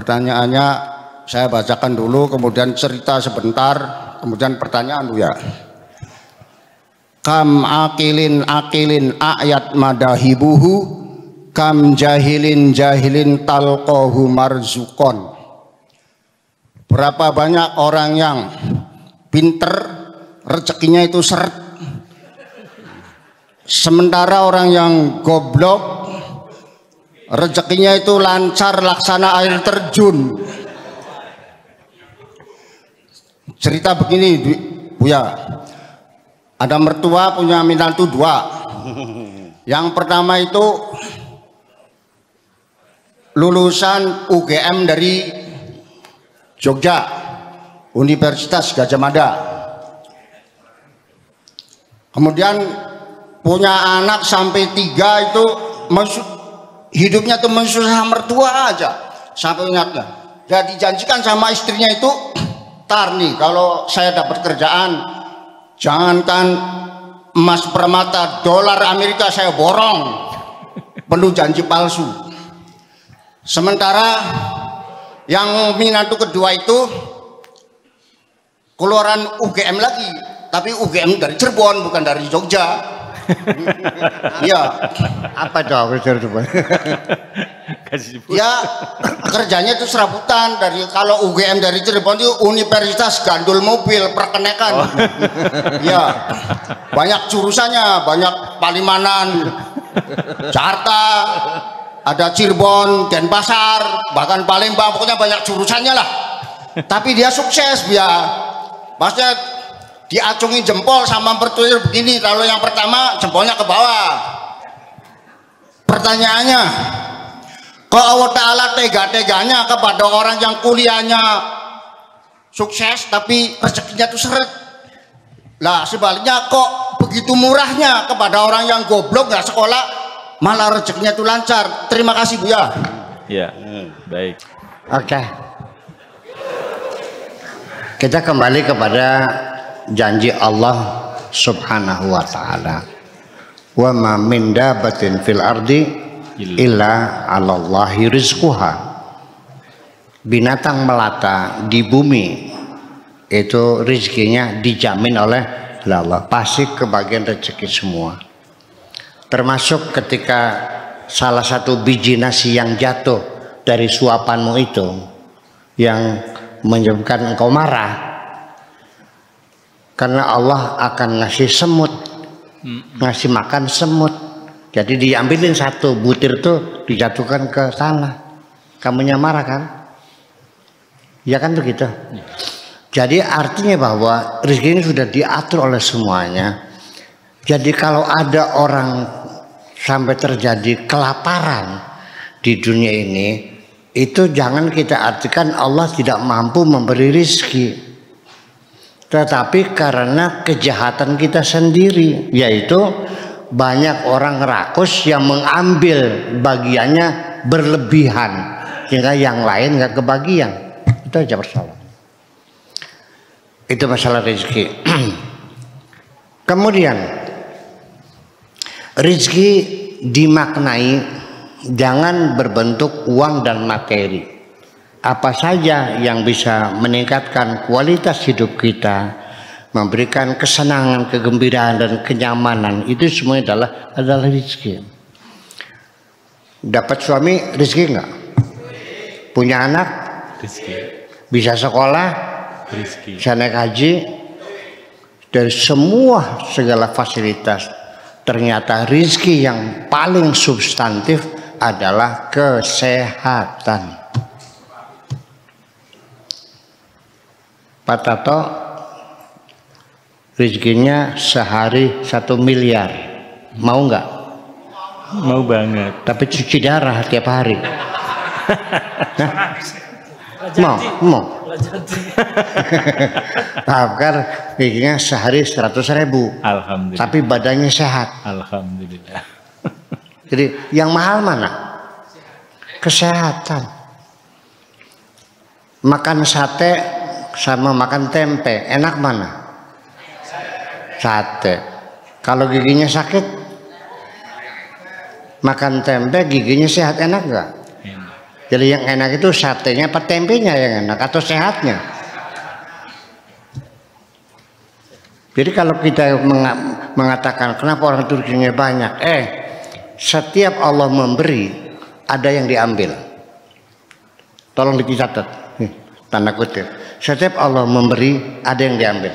Pertanyaannya saya bacakan dulu, kemudian cerita sebentar, kemudian pertanyaan ya. Kam akilin ayat madahibuhu, kam jahilin talqahu marzukon. Berapa banyak orang yang pinter, rezekinya itu seret, sementara orang yang goblok rezekinya itu lancar laksana air terjun. Cerita begini Buya, ada mertua punya menantu dua. Yang pertama itu lulusan UGM dari Jogja, Universitas Gadjah Mada. Kemudian punya anak sampai 3 itu hidupnya tuh mensusah mertua aja. Sampai ingatnya, dia dijanjikan sama istrinya itu, tar nih kalau saya dapat kerjaan, jangankan emas permata, dolar Amerika saya borong. Penuh janji palsu. Sementara yang menantu kedua itu keluaran UGM lagi, tapi UGM dari Cirebon bukan dari Jogja. Iya. Apa tuh Cirebon? Ya kerjanya itu serabutan, dari kalau UGM dari Cirebon itu Universitas Gandul Mobil Perkenekan. Ya banyak jurusannya, banyak Palimanan, Jakarta, ada Cirebon, Denpasar, bahkan Palembang, pokoknya banyak jurusannya lah. Tapi dia sukses ya, maksudnya diacungi jempol sama mertua begini. Kalau yang pertama jempolnya ke bawah. Pertanyaannya, kok Allah Ta'ala tega-teganya kepada orang yang kuliahnya sukses tapi rezekinya tuh seret? Lah sebaliknya kok begitu murahnya kepada orang yang goblok nggak sekolah malah rezekinya tuh lancar. Terima kasih Buya. Ya, baik. Oke. Kita kembali kepada janji Allah Subhanahu wa taala. Wa ma min dabatin fil ardi illa 'alallahi rizquha. Binatang melata di bumi itu rezekinya dijamin oleh Allah. Pasti kebagian rezeki semua. Termasuk ketika salah satu biji nasi yang jatuh dari suapanmu itu yang menyebabkan engkau marah, karena Allah akan ngasih semut, ngasih makan semut. Jadi diambilin satu butir tuh dijatuhkan ke tanah, kamunya marah kan? Ya kan begitu. Jadi artinya bahwa rezeki ini sudah diatur oleh semuanya. Jadi kalau ada orang sampai terjadi kelaparan di dunia ini, itu jangan kita artikan Allah tidak mampu memberi rezeki, tetapi karena kejahatan kita sendiri, yaitu banyak orang rakus yang mengambil bagiannya berlebihan sehingga yang lain nggak kebagian. Itu aja persoalan. Itu masalah rezeki. Kemudian rezeki dimaknai jangan berbentuk uang dan materi. Apa saja yang bisa meningkatkan kualitas hidup kita, memberikan kesenangan, kegembiraan dan kenyamanan, itu semua adalah rezeki. Dapat suami rezeki enggak? Punya anak Rezeki. bisa sekolah, Rezeki. bisa naik haji, dari semua segala fasilitas. Ternyata rezeki yang paling substantif adalah kesehatan. Pak Tato rezekinya sehari 1 miliar, mau nggak? Mau banget. Tapi cuci darah tiap hari. Nah, mau. Bahkan rezekinya sehari 100.000. Alhamdulillah. Tapi badannya sehat. Alhamdulillah. Jadi yang mahal mana? Kesehatan. Makan sate sama makan tempe, enak mana? Sate. Kalau giginya sakit, makan tempe giginya sehat, enak nggak? Jadi yang enak itu satenya apa tempenya yang enak atau sehatnya? Jadi kalau kita mengatakan kenapa orang itu rezekinya banyak, setiap Allah memberi ada yang diambil. Tolong dicatat, tanda kutip. Setiap Allah memberi ada yang diambil.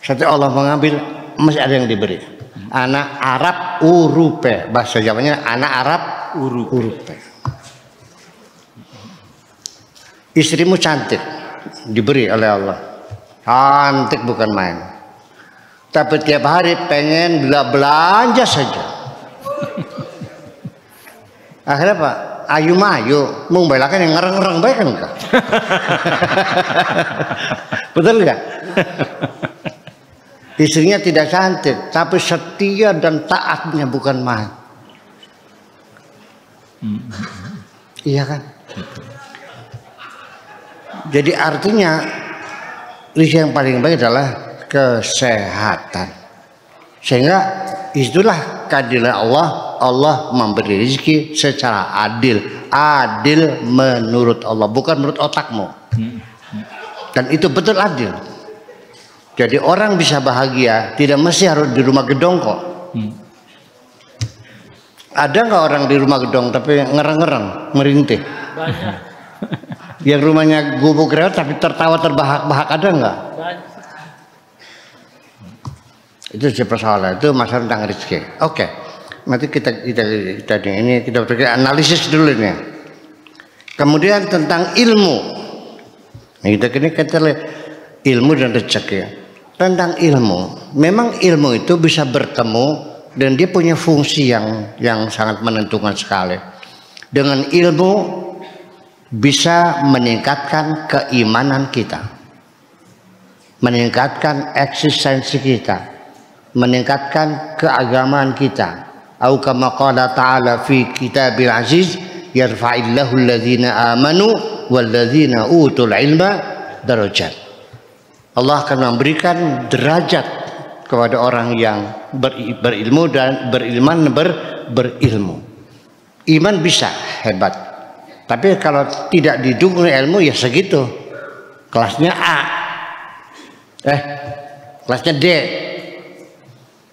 Setiap Allah mengambil masih ada yang diberi. Anak Arab urupe, bahasa Jawanya anak Arab urupe. Istrimu cantik, diberi oleh Allah. Cantik bukan main. Tapi tiap hari pengen belanja saja. Akhirnya Pak, ayu mayu, mau belakan yang ngereng-ngereng baik kan enggak? Betul enggak? Istrinya tidak cantik, tapi setia dan taatnya bukan main. Iya kan? Jadi artinya yang paling baik adalah kesehatan. Sehingga itulah keadilan Allah. Allah memberi rezeki secara adil. Adil menurut Allah, bukan menurut otakmu. Dan itu betul adil. Jadi orang bisa bahagia tidak mesti harus di rumah gedong kok. Ada nggak orang di rumah gedong tapi ngereng-ngereng, merintih? Banyak. Yang rumahnya gubuk rewet tapi tertawa terbahak-bahak ada nggak? Itu persoalan, itu masalah tentang rezeki. Oke, nanti kita berpikir analisis dulu nih. Kemudian tentang ilmu. Nah, kita lihat ilmu dan rezeki. Tentang ilmu, memang ilmu itu bisa bertemu dan dia punya fungsi yang sangat menentukan sekali. Dengan ilmu bisa meningkatkan keimanan kita, meningkatkan eksistensi kita, meningkatkan keagamaan kita. Au kama qala ta'ala fi kitabil aziz, yarfa'illahu alladhina amanu walladhina utul ilma darajat. Allah akan memberikan derajat kepada orang yang berilmu dan berilmu. Iman bisa hebat, tapi kalau tidak didukung ilmu ya segitu. Kelasnya A, kelasnya D,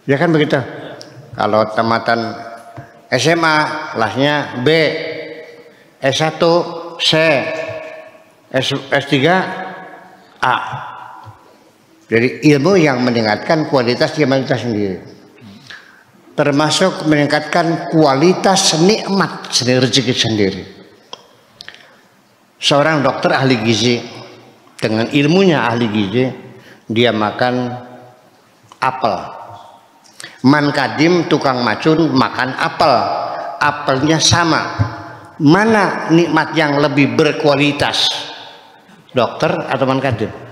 ya kan begitu. Kalau tamatan SMA kelasnya B, S1 C, S3 A. Jadi ilmu yang meningkatkan kualitas iman kita sendiri, termasuk meningkatkan kualitas nikmat sendiri, rezeki sendiri. Seorang dokter ahli gizi dengan ilmunya ahli gizi, dia makan apel. Man kadim tukang macun makan apel, apelnya sama. Mana nikmat yang lebih berkualitas, dokter atau man kadim?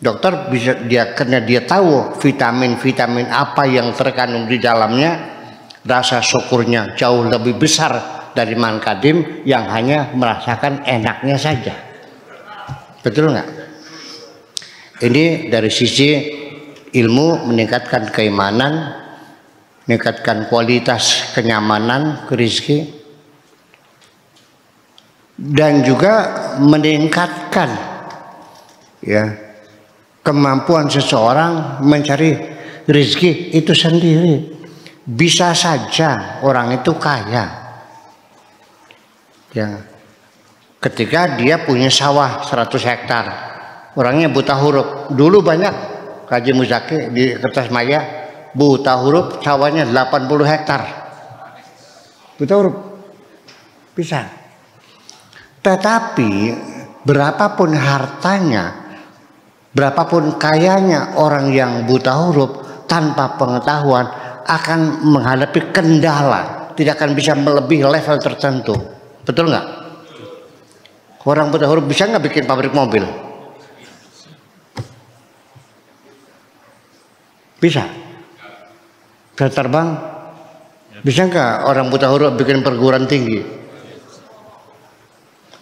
Dokter bisa karena dia tahu vitamin-vitamin apa yang terkandung di dalamnya, rasa syukurnya jauh lebih besar dari man kadim yang hanya merasakan enaknya saja. Betul nggak? Ini dari sisi ilmu meningkatkan keimanan, meningkatkan kualitas kenyamanan, rezeki, dan juga meningkatkan kemampuan seseorang mencari rezeki itu sendiri. Bisa saja orang itu kaya, ketika dia punya sawah 100 hektar, orangnya buta huruf. Dulu banyak Kaji Muzaki di kertas maya buta huruf, sawahnya 80 hektar, buta huruf bisa. Tetapi berapapun hartanya, berapapun kayanya orang yang buta huruf tanpa pengetahuan akan menghadapi kendala, tidak akan bisa melebihi level tertentu. Betul nggak? Orang buta huruf bisa nggak bikin pabrik mobil? Bisa. Bisa terbang? Bisa nggak orang buta huruf bikin perguruan tinggi?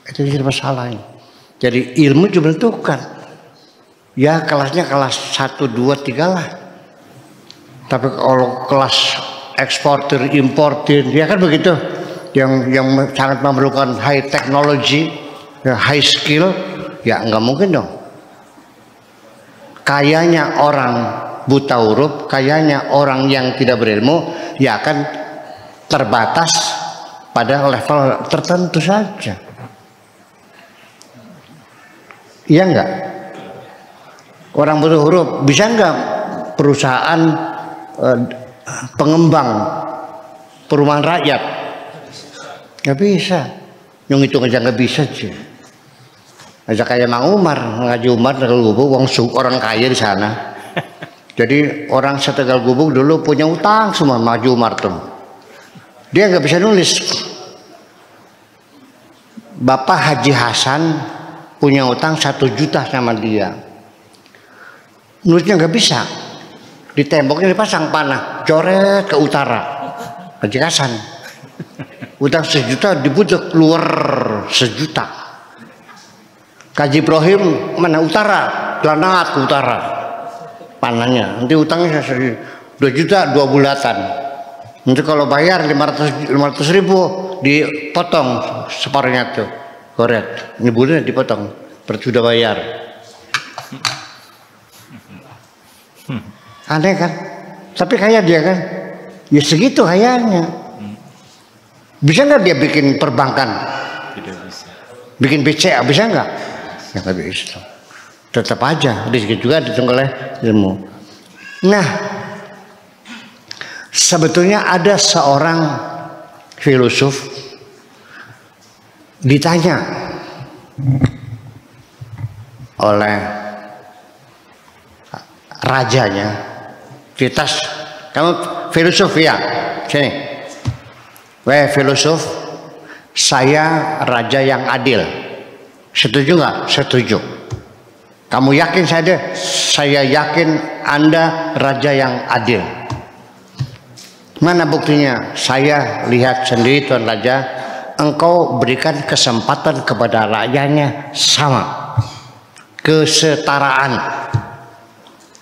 Itu jadi masalahnya. Jadi ilmu juga menentukan. Ya kelasnya kelas 1, 2, 3 lah. Tapi kalau kelas eksportir, importir, ya kan begitu. yang sangat memerlukan high technology, high skill, ya nggak mungkin dong. Kayaknya orang buta huruf, kayaknya orang yang tidak berilmu, ya akan terbatas pada level tertentu saja. Iya enggak? Orang buta huruf bisa enggak perusahaan pengembang perumahan rakyat? Nggak bisa. Yang itu aja nggak bisa sih. Aja kayak Mang Umar, ngaji Umar Tegal Gubuk, orang kaya di sana. Jadi orang setegal Gubuk dulu punya utang semua Maju Umar tuh. Dia nggak bisa nulis. Bapak Haji Hasan punya utang 1 juta sama dia. Nulisnya nggak bisa. Di temboknya dipasang panah, coret ke utara. Haji Hasan. Utang 1 juta dibutuh keluar 1 juta. Kaji Ibrahim mana utara, Lanat ke utara. Panahnya, nanti utangnya 2 juta 2 bulatan. Nanti kalau bayar 500 ribu dipotong separuhnya tuh, koret. Ini bulannya dipotong, berarti sudah bayar. Aneh kan? Tapi kaya dia kan? Ya segitu kayanya. Bisa nggak dia bikin perbankan? Tidak bisa. Bikin BCA bisa nggak? Ya nggak bisa. Tetap aja rezeki juga ditunggu oleh ilmu. Nah, sebetulnya ada seorang filosof ditanya oleh rajanya, kita kamu filosof ya, sini, weh filosof, saya raja yang adil, setuju nggak? Setuju. Kamu yakin saya yakin Anda raja yang adil. Mana buktinya? Saya lihat sendiri Tuan Raja, engkau berikan kesempatan kepada rakyatnya sama, kesetaraan.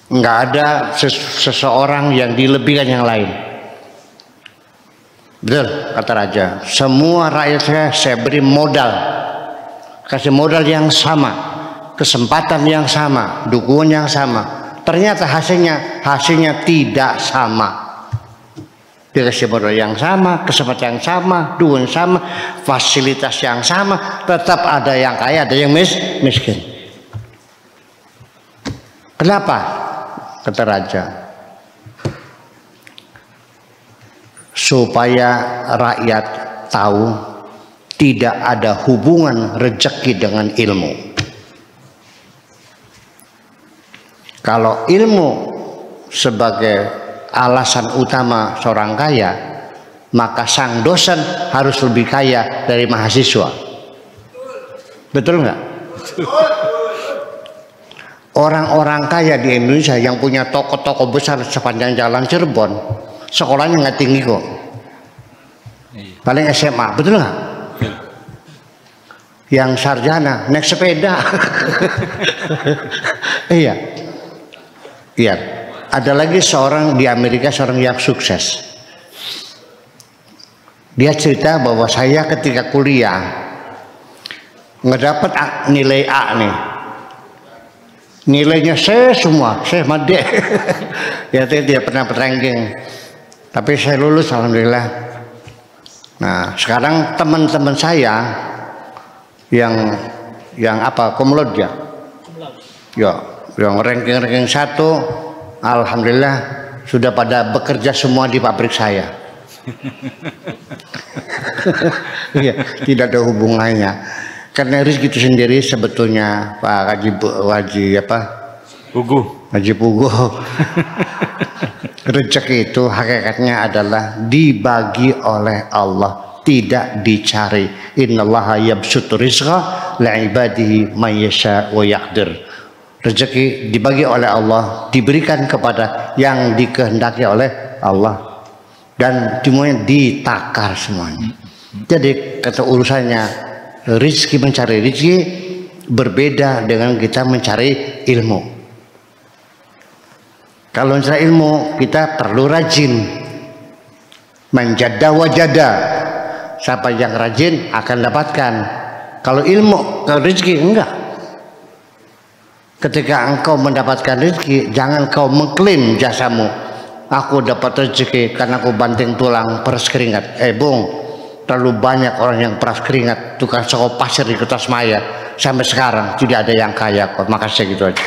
Enggak ada seseorang yang dilebihkan yang lain. Betul kata Raja. Semua rakyat saya beri modal, kasih modal yang sama, kesempatan yang sama, dukungan yang sama. Ternyata hasilnya tidak sama. Dikasih modal yang sama, kesempatan yang sama, dukungan sama, fasilitas yang sama, tetap ada yang kaya, ada yang miskin. Kenapa? Kata Raja, supaya rakyat tahu tidak ada hubungan rezeki dengan ilmu. Kalau ilmu sebagai alasan utama seorang kaya, maka sang dosen harus lebih kaya dari mahasiswa. Betul nggak? Orang-orang kaya di Indonesia yang punya toko-toko besar sepanjang jalan Cirebon, sekolahnya nggak tinggi kok, paling SMA, betul nggak? Yang sarjana naik sepeda. Iya. Iya, ada lagi seorang di Amerika, seorang yang sukses. Dia cerita bahwa saya ketika kuliah ngedapat nilai A nih. Nilainya saya semua, saya made. Ya dia pernah ranking. Tapi saya lulus alhamdulillah. Nah, sekarang teman-teman saya yang apa? Kumlot ya. Ya. Yang ranking 1 alhamdulillah sudah pada bekerja semua di pabrik saya. Ya, tidak ada hubungannya. Karena rezeki itu sendiri sebetulnya Pak Haji apa? Haji Puguh. Rezeki itu hakikatnya adalah dibagi oleh Allah, tidak dicari. Innallaha yabsutu rizqa li'ibadihi may yasha wa yaqdir. Rezeki dibagi oleh Allah, diberikan kepada yang dikehendaki oleh Allah, dan semuanya ditakar semuanya. Jadi kata urusannya rezeki, mencari rezeki berbeda dengan kita mencari ilmu. Kalau mencari ilmu kita perlu rajin, menjada wajada. Siapa yang rajin akan dapatkan. Kalau ilmu, kalau rezeki enggak. Ketika engkau mendapatkan rezeki, jangan kau mengklaim jasamu. Aku dapat rezeki karena aku banting tulang peras keringat. Bung, terlalu banyak orang yang peras keringat tukang sekop pasir di Kertasmaya sampai sekarang tidak ada yang kaya kok. Makasih gitu aja.